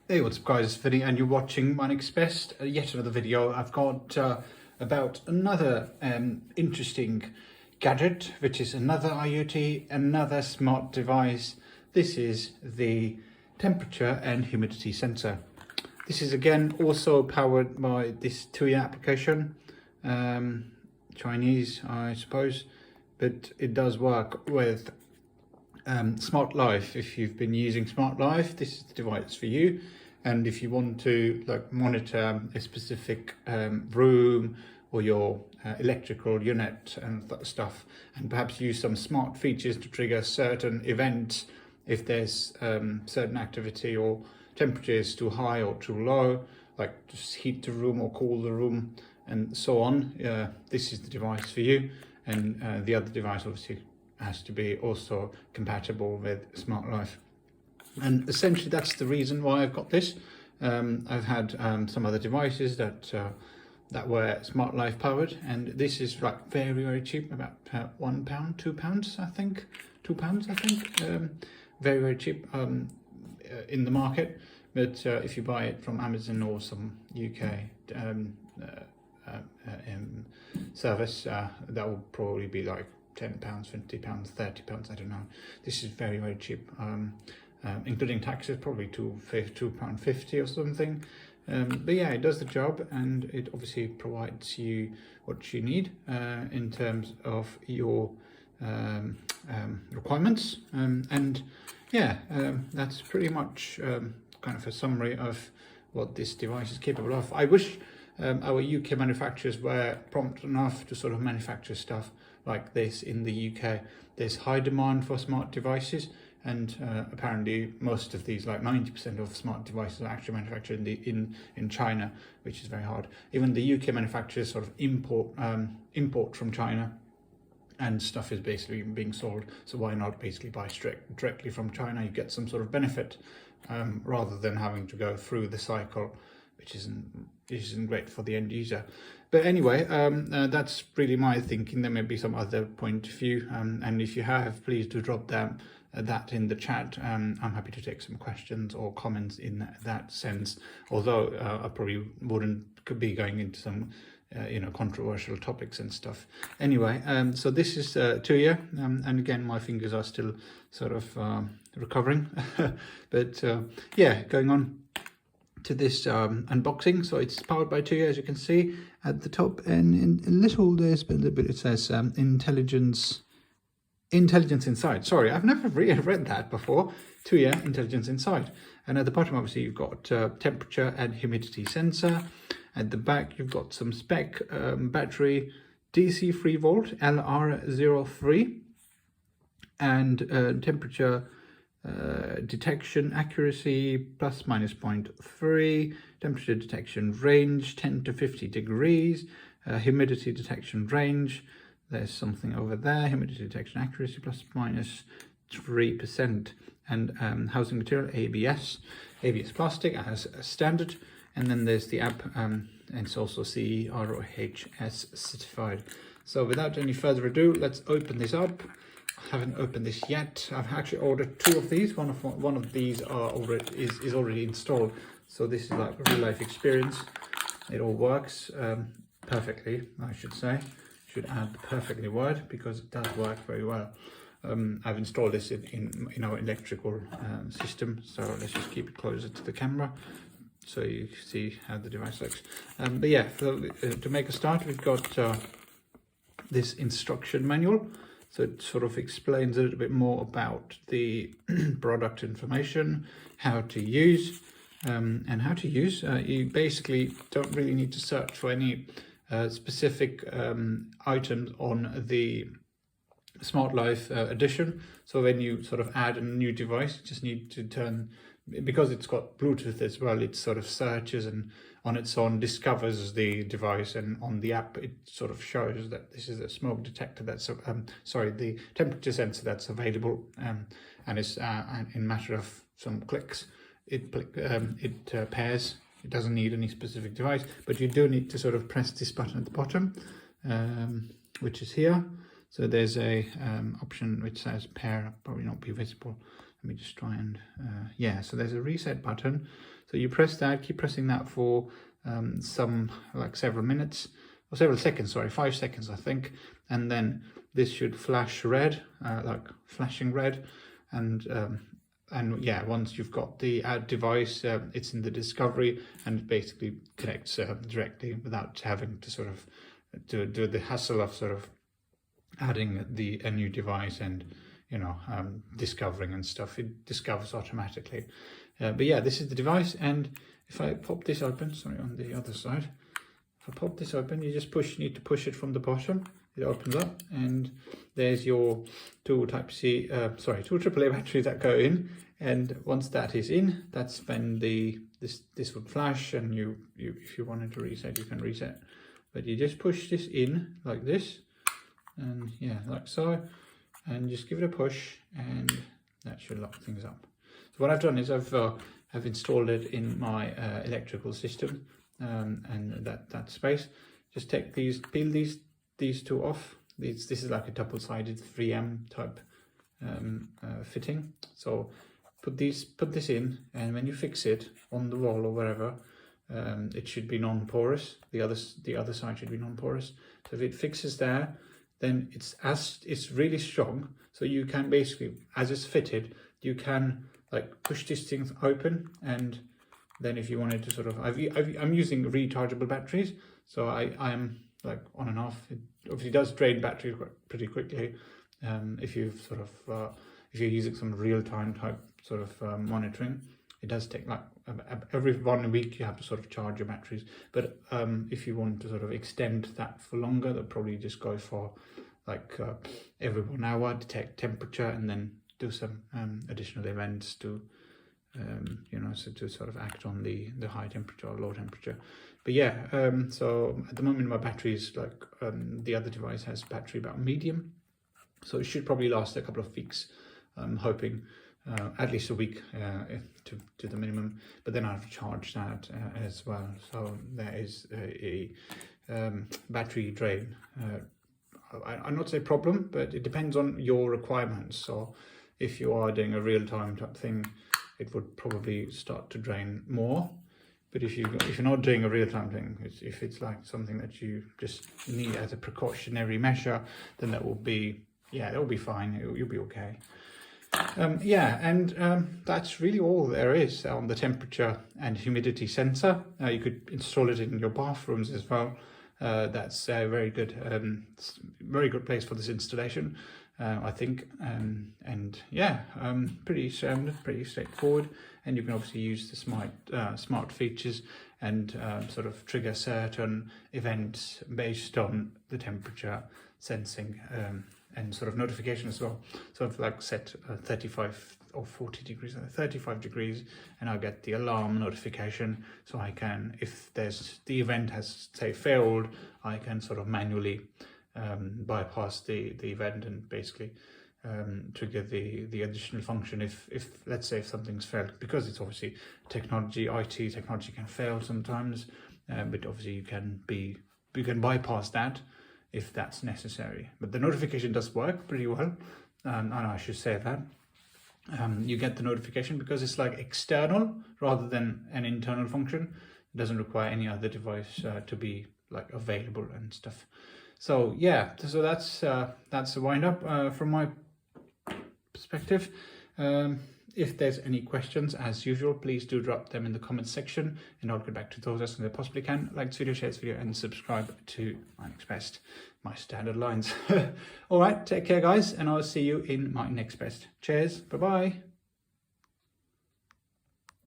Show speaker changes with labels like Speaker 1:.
Speaker 1: Hey, what's up guys, it's Vinny and you're watching my next best, yet another video. I've got about another interesting gadget, which is another IoT, another smart device. This is the temperature and humidity sensor. This is again also powered by this Tuya application, Chinese I suppose, but it does work with Smartlife. If you've been using Smartlife, this is the device for you. And if you want to monitor a specific room or your electrical unit and stuff, and perhaps use some smart features to trigger certain events if there's certain activity or temperature is too high or too low, like just heat the room or cool the room and so on, this is the device for you. And the other device obviously has to be also compatible with Smartlife. And essentially that's the reason why I've got this. I've had some other devices that were Smartlife powered, and this is like very cheap, about £1, £2 I think, £2 I think, very cheap in the market. But if you buy it from Amazon or some UK service, that will probably be like £10, £20, £30, I don't know. This is very cheap, including taxes, probably £2.50 or something. But yeah, it does the job, and it obviously provides you what you need in terms of your requirements. And yeah, that's pretty much kind of a summary of what this device is capable of. I wish our UK manufacturers were prompt enough to sort of manufacture stuff like this in the UK. There's high demand for smart devices, and apparently most of these, like 90% of smart devices, are actually manufactured in China, which is very hard. Even the UK manufacturers sort of import from China, and stuff is basically being sold. So why not basically buy directly from China? You get some sort of benefit rather than having to go through the cycle, which isn't great for the end user. But anyway, that's really my thinking. There may be some other point of view, and if you have, please do drop that in the chat. I'm happy to take some questions or comments in that sense, although I probably could be going into some controversial topics and stuff. Anyway, so this is Tuya, and again my fingers are still sort of recovering but yeah, going on to this unboxing. So it's powered by Tuya, as you can see at the top, and in a little bit it says intelligence inside. Sorry, I've never really read that before. Tuya intelligence inside. And at the bottom obviously you've got temperature and humidity sensor. At the back you've got some spec battery, DC 3V LR03, and temperature detection accuracy ±, 0.3, temperature detection range 10 to 50 degrees, humidity detection range, there's something over there, humidity detection accuracy ±3%, and housing material ABS plastic as standard. And then there's the app, and it's also CE RoHS certified. So without any further ado, let's open this up. I haven't opened this yet. I've actually ordered 2 of these. One of these is already installed. So this is like a real life experience. It all works perfectly, I should say. Should add the perfectly word, because it does work very well. I've installed this in our electrical system. So let's just keep it closer to the camera so you can see how the device looks. But yeah, to make a start, we've got this instruction manual. So it sort of explains a little bit more about the product information, how to use, and how to use. You basically don't really need to search for any specific items on the Smartlife edition. So when you sort of add a new device, you just need to turn, because it's got Bluetooth as well, it sort of searches and on its own discovers the device, and on the app it sort of shows that this is a smoke detector that's the temperature sensor that's available, and it's in matter of some clicks it pairs. It doesn't need any specific device, but you do need to sort of press this button at the bottom, which is here. So there's a option which says pair, probably not be visible. me just try and, yeah, so there's a reset button. So you press that, keep pressing that for several minutes, or several seconds, sorry, 5 seconds, I think. And then this should flash red, like flashing red. And yeah, once you've got the device, it's in the discovery and it basically connects directly without having to sort of do the hassle of sort of adding a new device and, you know, discovering and stuff. It discovers automatically. But yeah, this is the device. And if I pop this open, sorry, on the other side, if I pop this open, you just need to push it from the bottom. It opens up and there's your two Type-C, two AAA batteries that go in. And once that is in, that's when this would flash, and you if you wanted to reset, you can reset. But you just push this in like this, and yeah, like so, and just give it a push, and that should lock things up. So what I've done is I've installed it in my electrical system, and that space. Just take peel these two off. This is like a double-sided 3M type fitting. So put this in, and when you fix it on the wall or wherever, it should be non-porous. The other side should be non-porous. So if it fixes there, then it's really strong. So you can basically, as it's fitted, you can like push this thing open, and then if you wanted to sort of, I'm using rechargeable batteries, so I'm like on and off. It obviously does drain batteries pretty quickly. If you're using some real-time type sort of monitoring, it does take like every 1 week you have to sort of charge your batteries. But if you want to sort of extend that for longer, they'll probably just go for like every 1 hour, detect temperature, and then do some additional events to to sort of act on the high temperature or low temperature. But yeah, so at the moment my battery is like, the other device has battery about medium, so it should probably last a couple of weeks. I'm hoping at least a week to the minimum, but then I have to charge that as well. So there is a battery drain. I'm not say problem, but it depends on your requirements. So if you are doing a real-time type thing, it would probably start to drain more. But if you're not doing a real-time thing, if it's like something that you just need as a precautionary measure, then that will be fine. You'll be okay. That's really all there is on the temperature and humidity sensor. You could install it in your bathrooms as well. That's a very good place for this installation, I think. Pretty standard, pretty straightforward. And you can obviously use the smart features and sort of trigger certain events based on the temperature sensing and sort of notification as well. So I've like set 35 or 40 degrees, 35 degrees, and I'll get the alarm notification. So I can, if the event has say failed, I can sort of manually bypass the event and basically trigger the additional function if let's say if something's failed, because it's obviously IT technology can fail sometimes, but obviously you can bypass that if that's necessary. But the notification does work pretty well, and I should say that. You get the notification because it's like external rather than an internal function. It doesn't require any other device to be like available and stuff. So yeah, so that's a wind up from my perspective. If there's any questions, as usual, please do drop them in the comments section, and I'll get back to those as soon as I possibly can. Like this video, share this video, and subscribe to my next best, my standard lines. All right, take care, guys, and I'll see you in my next best. Cheers, bye-bye.